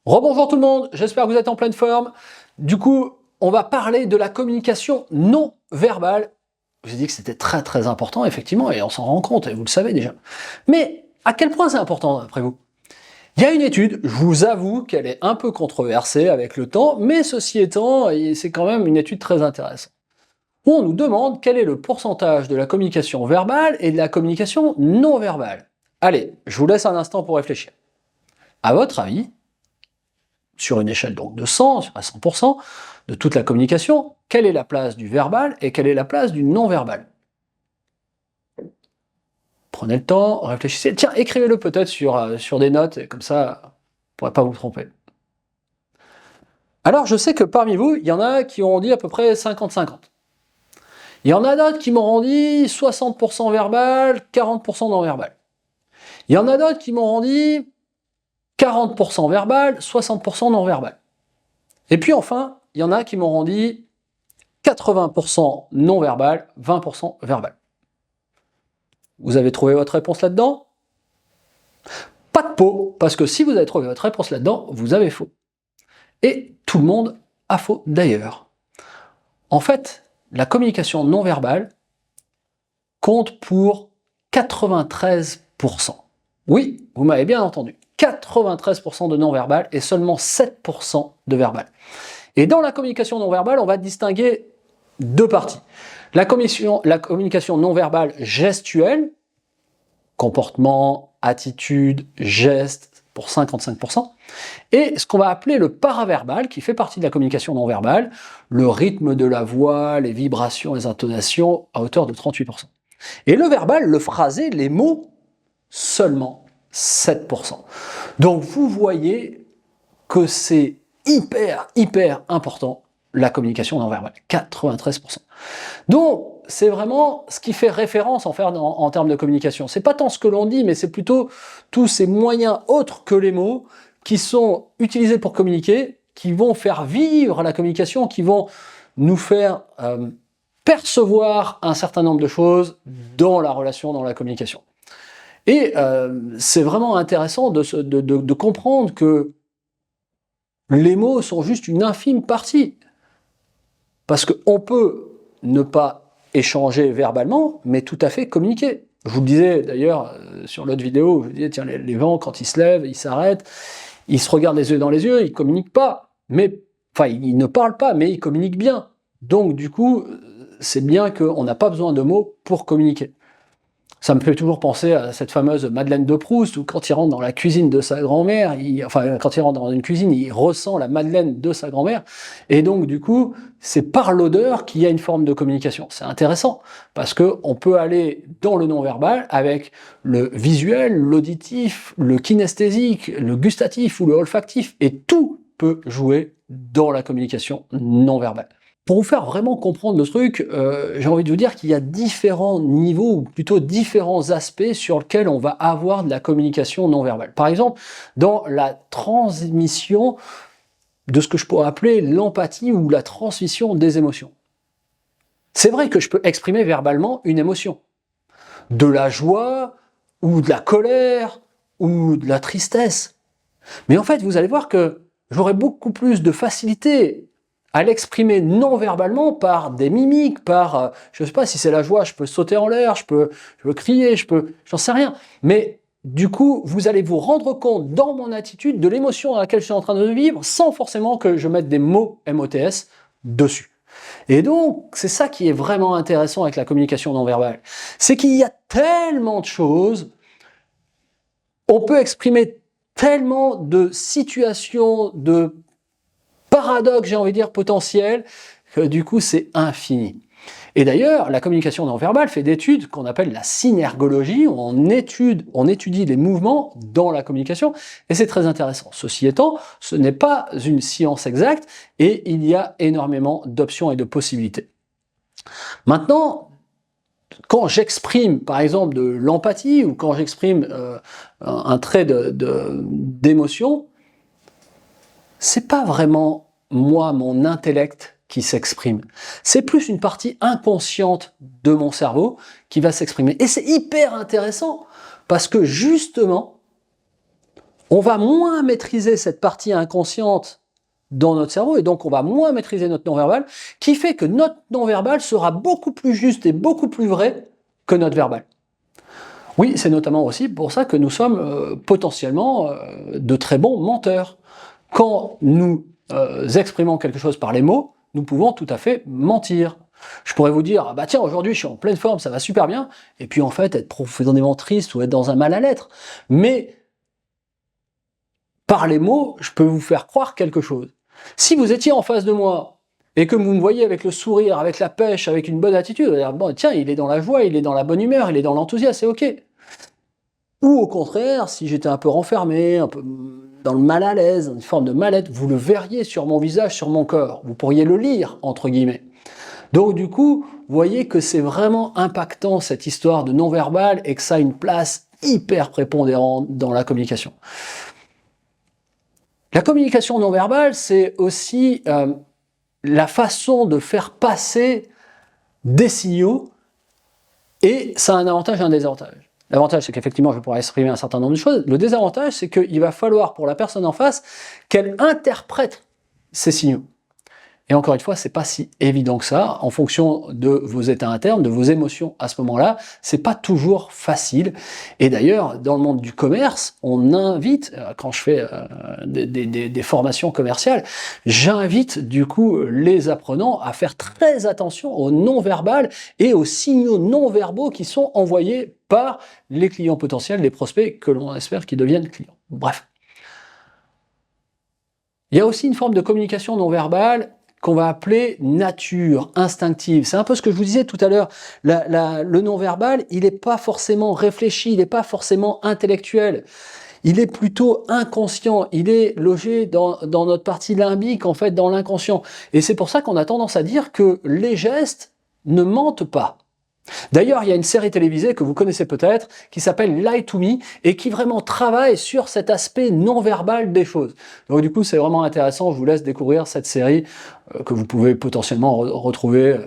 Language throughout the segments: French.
Rebonjour tout le monde, j'espère que vous êtes en pleine forme. Du coup, on va parler de la communication non verbale. Je vous ai dit que c'était très important, effectivement, et on s'en rend compte, et vous le savez déjà. Mais à quel point c'est important, d'après vous? Il y a une étude, je vous avoue qu'elle est un peu controversée avec le temps, mais ceci étant, c'est quand même une étude très intéressante. Où on nous demande quel est le pourcentage de la communication verbale et de la communication non verbale. Allez, je vous laisse un instant pour réfléchir. À votre avis, sur une échelle donc de 100 à 100% de toute la communication, quelle est la place du verbal et quelle est la place du non-verbal? Prenez le temps, réfléchissez. Tiens, écrivez-le peut-être sur des notes, et comme ça, vous ne pourrez pas vous tromper. Alors, je sais que parmi vous, il y en a qui ont dit à peu près 50-50. Il y en a d'autres qui m'auront dit 60% verbal, 40% non-verbal. Il y en a d'autres qui m'auront dit 40% verbal, 60% non-verbal. Et puis enfin, il y en a qui m'auront dit 80% non-verbal, 20% verbal. Vous avez trouvé votre réponse là-dedans? Pas de peau, parce que si vous avez trouvé votre réponse là-dedans, vous avez faux. Et tout le monde a faux d'ailleurs. En fait, la communication non-verbale compte pour 93%. Oui, vous m'avez bien entendu. 93% de non-verbal et seulement 7% de verbal. Et dans la communication non-verbale, on va distinguer deux parties. La communication non-verbale gestuelle, comportement, attitude, geste, pour 55%, et ce qu'on va appeler le paraverbal, qui fait partie de la communication non-verbale, le rythme de la voix, les vibrations, les intonations, à hauteur de 38%. Et le verbal, le phrasé, les mots, seulement 7%. Donc vous voyez que c'est hyper important, la communication non-verbale, 93%. Donc, c'est vraiment ce qui fait référence en termes de communication. C'est pas tant ce que l'on dit, mais c'est plutôt tous ces moyens autres que les mots qui sont utilisés pour communiquer, qui vont faire vivre la communication, qui vont nous faire percevoir un certain nombre de choses dans la relation, dans la communication. Et c'est vraiment intéressant de comprendre que les mots sont juste une infime partie. Parce qu'on peut ne pas échanger verbalement, mais tout à fait communiquer. Je vous le disais d'ailleurs sur l'autre vidéo, je vous disais, tiens, les vents, quand ils se lèvent, ils s'arrêtent, ils se regardent les yeux dans les yeux, ils ne communiquent pas. Enfin, ils ne parlent pas, mais ils communiquent bien. Donc du coup, c'est bien qu'on n'a pas besoin de mots pour communiquer. Ça me fait toujours penser à cette fameuse Madeleine de Proust, où quand il rentre dans la cuisine de sa grand-mère, quand il rentre dans une cuisine, il ressent la Madeleine de sa grand-mère, et donc du coup, c'est par l'odeur qu'il y a une forme de communication. C'est intéressant, parce qu'on peut aller dans le non-verbal avec le visuel, l'auditif, le kinesthésique, le gustatif ou le olfactif, et tout peut jouer dans la communication non-verbale. Pour vous faire vraiment comprendre le truc, j'ai envie de vous dire qu'il y a différents niveaux, ou plutôt différents aspects sur lesquels on va avoir de la communication non verbale. Par exemple, dans la transmission de ce que je pourrais appeler l'empathie ou la transmission des émotions. C'est vrai que je peux exprimer verbalement une émotion. De la joie, ou de la colère, ou de la tristesse. Mais en fait, vous allez voir que j'aurai beaucoup plus de facilité à l'exprimer non-verbalement par des mimiques, par, je ne sais pas, si c'est la joie, je peux sauter en l'air, je peux crier, j'en sais rien. Mais du coup, vous allez vous rendre compte dans mon attitude de l'émotion à laquelle je suis en train de vivre, sans forcément que je mette des mots MOTS dessus. Et donc, c'est ça qui est vraiment intéressant avec la communication non-verbale. C'est qu'il y a tellement de choses, on peut exprimer tellement de situations, de paradoxe, j'ai envie de dire, potentiel, que du coup c'est infini. Et d'ailleurs, la communication non verbale fait d'études qu'on appelle la synergologie, où on étudie les mouvements dans la communication, et c'est très intéressant. Ceci étant, ce n'est pas une science exacte, et il y a énormément d'options et de possibilités. Maintenant, quand j'exprime, par exemple, de l'empathie, ou quand j'exprime un trait d'émotion, c'est pas vraiment moi, mon intellect, qui s'exprime. C'est plus une partie inconsciente de mon cerveau qui va s'exprimer. Et c'est hyper intéressant, parce que justement, on va moins maîtriser cette partie inconsciente dans notre cerveau, et donc on va moins maîtriser notre non-verbal, qui fait que notre non-verbal sera beaucoup plus juste et beaucoup plus vrai que notre verbal. Oui, c'est notamment aussi pour ça que nous sommes potentiellement de très bons menteurs. Quand nous exprimons quelque chose par les mots, nous pouvons tout à fait mentir. Je pourrais vous dire, ah bah tiens, aujourd'hui je suis en pleine forme, ça va super bien, et puis en fait être profondément triste ou être dans un mal à l'être. Mais par les mots, je peux vous faire croire quelque chose. Si vous étiez en face de moi et que vous me voyez avec le sourire, avec la pêche, avec une bonne attitude, vous allez dire, bon, tiens, il est dans la joie, il est dans la bonne humeur, il est dans l'enthousiasme, c'est ok. Ou au contraire, si j'étais un peu renfermé, un peu dans le mal à l'aise, une forme de mal-être, vous le verriez sur mon visage, sur mon corps. Vous pourriez le lire, entre guillemets. Donc du coup, vous voyez que c'est vraiment impactant cette histoire de non-verbal et que ça a une place hyper prépondérante dans la communication. La communication non-verbale, c'est aussi la façon de faire passer des signaux, et ça a un avantage et un désavantage. L'avantage, c'est qu'effectivement, je pourrais exprimer un certain nombre de choses. Le désavantage, c'est qu'il va falloir pour la personne en face qu'elle interprète ces signaux. Et encore une fois, c'est pas si évident que ça, en fonction de vos états internes, de vos émotions à ce moment-là, c'est pas toujours facile. Et d'ailleurs, dans le monde du commerce, on invite, quand je fais des formations commerciales, j'invite du coup les apprenants à faire très attention au non-verbal et aux signaux non-verbaux qui sont envoyés par les clients potentiels, les prospects que l'on espère qu'ils deviennent clients. Bref. Il y a aussi une forme de communication non-verbale qu'on va appeler nature, instinctive. C'est un peu ce que je vous disais tout à l'heure. Le non-verbal, il n'est pas forcément réfléchi, il n'est pas forcément intellectuel. Il est plutôt inconscient, il est logé dans notre partie limbique, en fait, dans l'inconscient. Et c'est pour ça qu'on a tendance à dire que les gestes ne mentent pas. D'ailleurs, il y a une série télévisée que vous connaissez peut-être, qui s'appelle Lie to Me, et qui vraiment travaille sur cet aspect non-verbal des choses. Donc du coup, c'est vraiment intéressant, je vous laisse découvrir cette série que vous pouvez potentiellement retrouver,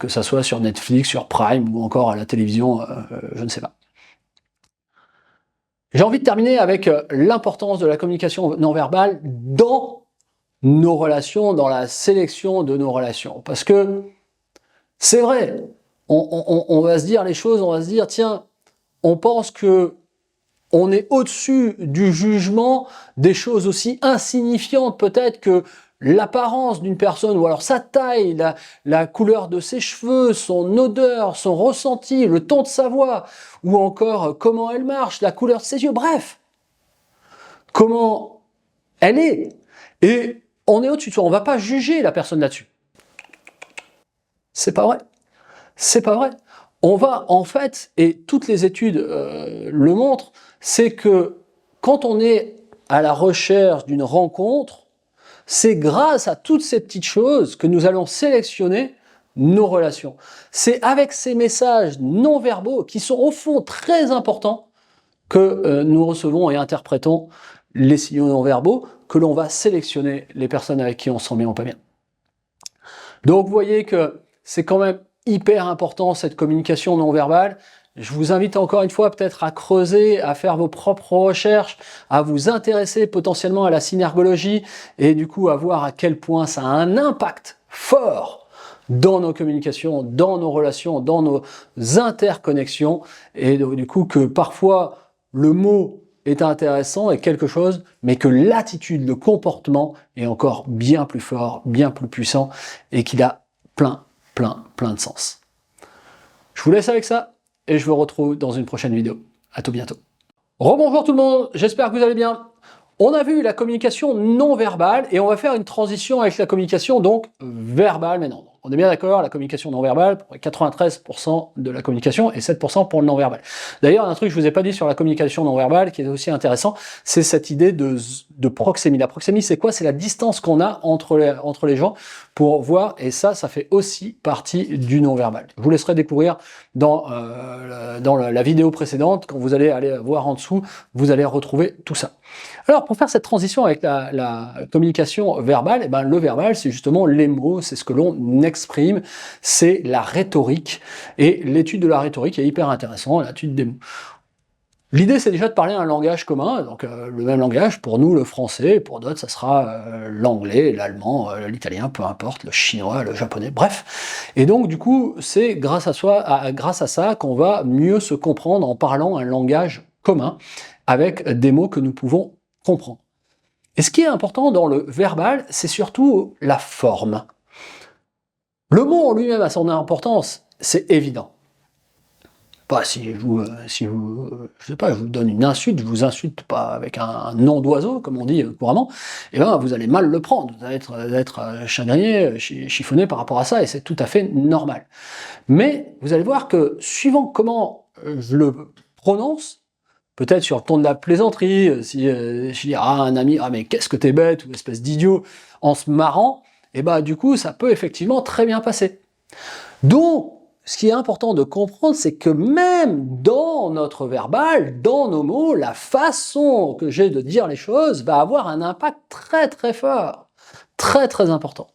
que ça soit sur Netflix, sur Prime, ou encore à la télévision, je ne sais pas. J'ai envie de terminer avec l'importance de la communication non-verbale dans nos relations, dans la sélection de nos relations. Parce que c'est vrai, on va se dire les choses, on va se dire, tiens, on pense que on est au-dessus du jugement des choses aussi insignifiantes peut-être que l'apparence d'une personne, ou alors sa taille, la couleur de ses cheveux, son odeur, son ressenti, le ton de sa voix, ou encore comment elle marche, la couleur de ses yeux, bref, comment elle est. Et on est au-dessus de ça, on ne va pas juger la personne là-dessus. C'est pas vrai. C'est pas vrai. On va en fait, et toutes les études le montrent, c'est que quand on est à la recherche d'une rencontre, c'est grâce à toutes ces petites choses que nous allons sélectionner nos relations. C'est avec ces messages non verbaux qui sont au fond très importants que nous recevons et interprétons les signaux non verbaux, que l'on va sélectionner les personnes avec qui on se sent bien ou pas bien. Donc vous voyez que c'est quand même hyper important cette communication non verbale. Je vous invite encore une fois peut-être à creuser, à faire vos propres recherches, à vous intéresser potentiellement à la synergologie et du coup à voir à quel point ça a un impact fort dans nos communications, dans nos relations, dans nos interconnexions, et du coup que parfois le mot est intéressant et quelque chose, mais que l'attitude, le comportement est encore bien plus fort, bien plus puissant, et qu'il a plein de sens. Je vous laisse avec ça, et je vous retrouve dans une prochaine vidéo. À tout bientôt. Rebonjour tout le monde, j'espère que vous allez bien. On a vu la communication non verbale, et on va faire une transition avec la communication donc verbale maintenant. On est bien d'accord, la communication non verbale, 93% de la communication et 7% pour le non verbal. D'ailleurs, un truc que je vous ai pas dit sur la communication non verbale qui est aussi intéressant, c'est cette idée de proxémie. La proxémie, c'est quoi? C'est la distance qu'on a entre les gens pour voir, et ça fait aussi partie du non verbal. Je vous laisserai découvrir dans la vidéo précédente, quand vous allez aller voir en dessous, vous allez retrouver tout ça. Alors, pour faire cette transition avec la communication verbale, eh ben, le verbal, c'est justement les mots, c'est ce que l'on exprime, c'est la rhétorique, et l'étude de la rhétorique est hyper intéressante, l'étude des mots. L'idée, c'est déjà de parler un langage commun, donc le même langage, pour nous, le français, pour d'autres, ça sera l'anglais, l'allemand, l'italien, peu importe, le chinois, le japonais, bref. Et donc, du coup, c'est grâce à ça qu'on va mieux se comprendre en parlant un langage commun, avec des mots que nous pouvons comprendre. Et ce qui est important dans le verbal, c'est surtout la forme. Le mot en lui-même a son importance, c'est évident. Pas si je vous donne une insulte, je vous insulte pas avec un nom d'oiseau, comme on dit couramment, et ben vous allez mal le prendre, vous allez être chagriné, chiffonné par rapport à ça, et c'est tout à fait normal. Mais vous allez voir que suivant comment je le prononce, peut-être sur le ton de la plaisanterie, si je dis à un ami, ah mais qu'est-ce que t'es bête, ou espèce d'idiot, en se marrant, et ben du coup ça peut effectivement très bien passer. Donc, ce qui est important de comprendre, c'est que même dans notre verbal, dans nos mots, la façon que j'ai de dire les choses va avoir un impact très très fort, très très important.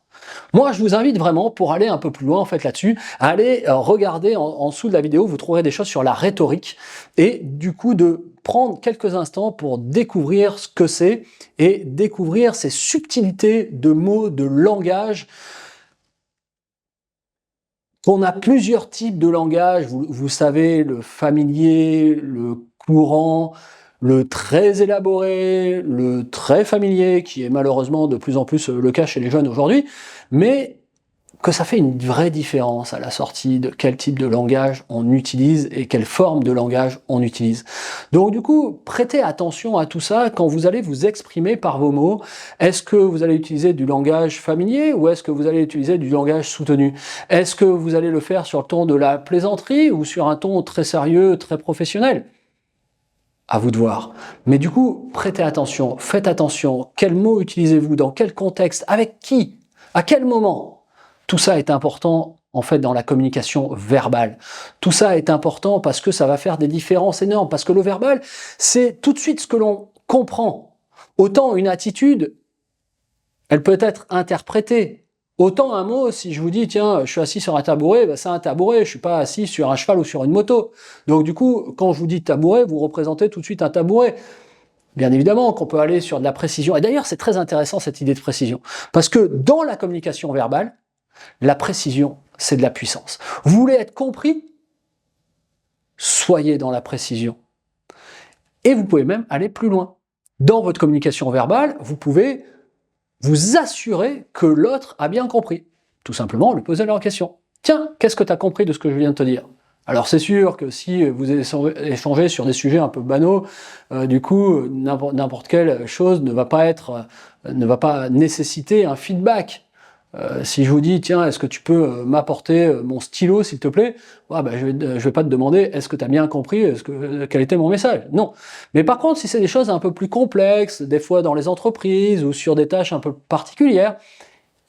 Moi, je vous invite vraiment, pour aller un peu plus loin en fait là-dessus, à aller regarder en dessous de la vidéo, vous trouverez des choses sur la rhétorique, et du coup de prendre quelques instants pour découvrir ce que c'est, et découvrir ces subtilités de mots, de langage. On a plusieurs types de langage, vous savez, le familier, le courant, le très élaboré, le très familier, qui est malheureusement de plus en plus le cas chez les jeunes aujourd'hui, mais que ça fait une vraie différence à la sortie de quel type de langage on utilise et quelle forme de langage on utilise. Donc du coup, prêtez attention à tout ça quand vous allez vous exprimer par vos mots. Est-ce que vous allez utiliser du langage familier ou est-ce que vous allez utiliser du langage soutenu? Est-ce que vous allez le faire sur le ton de la plaisanterie ou sur un ton très sérieux, très professionnel? À vous de voir. Mais du coup, prêtez attention, faites attention. Quels mots utilisez-vous? Dans quel contexte? Avec qui? À quel moment? Tout ça est important en fait dans la communication verbale. Tout ça est important parce que ça va faire des différences énormes, parce que le verbal, c'est tout de suite ce que l'on comprend. Autant une attitude, elle peut être interprétée. Autant un mot, si je vous dis, tiens, je suis assis sur un tabouret, ben c'est un tabouret, je suis pas assis sur un cheval ou sur une moto. Donc du coup, quand je vous dis tabouret, vous représentez tout de suite un tabouret. Bien évidemment qu'on peut aller sur de la précision. Et d'ailleurs, c'est très intéressant cette idée de précision. Parce que dans la communication verbale, la précision, c'est de la puissance. Vous voulez être compris? Soyez dans la précision. Et vous pouvez même aller plus loin. Dans votre communication verbale, vous pouvez vous assurer que l'autre a bien compris. Tout simplement, lui poser la question. Tiens, qu'est-ce que tu as compris de ce que je viens de te dire? Alors c'est sûr que si vous échangez sur des sujets un peu banaux, du coup, n'importe quelle chose ne va pas nécessiter un feedback. Si je vous dis, tiens, est-ce que tu peux m'apporter mon stylo, s'il te plaît? Ouais, ben, je vais pas te demander, est-ce que tu as bien compris quel était mon message? Non. Mais par contre, si c'est des choses un peu plus complexes, des fois dans les entreprises ou sur des tâches un peu particulières,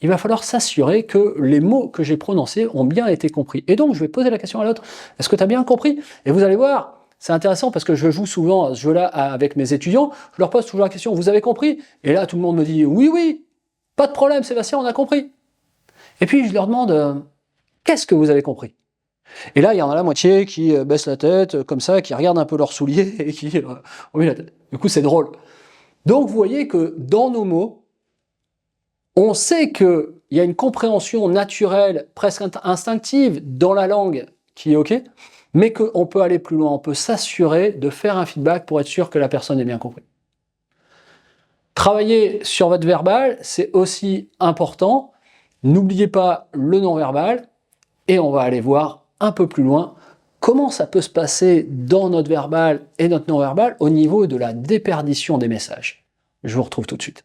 il va falloir s'assurer que les mots que j'ai prononcés ont bien été compris. Et donc, je vais poser la question à l'autre, est-ce que tu as bien compris? Et vous allez voir, c'est intéressant parce que je joue souvent à ce jeu-là avec mes étudiants, je leur pose toujours la question, vous avez compris? Et là, tout le monde me dit, oui, oui. Pas de problème, Sébastien, on a compris. Et puis je leur demande, qu'est-ce que vous avez compris? Et là, il y en a la moitié qui baisse la tête, comme ça, qui regarde un peu leurs souliers et qui remet la tête. Du coup, c'est drôle. Donc, vous voyez que dans nos mots, on sait qu'il y a une compréhension naturelle, presque instinctive dans la langue qui est OK, mais qu'on peut aller plus loin, on peut s'assurer de faire un feedback pour être sûr que la personne ait bien compris. Travailler sur votre verbal, c'est aussi important. N'oubliez pas le non-verbal et on va aller voir un peu plus loin comment ça peut se passer dans notre verbal et notre non-verbal au niveau de la déperdition des messages. Je vous retrouve tout de suite.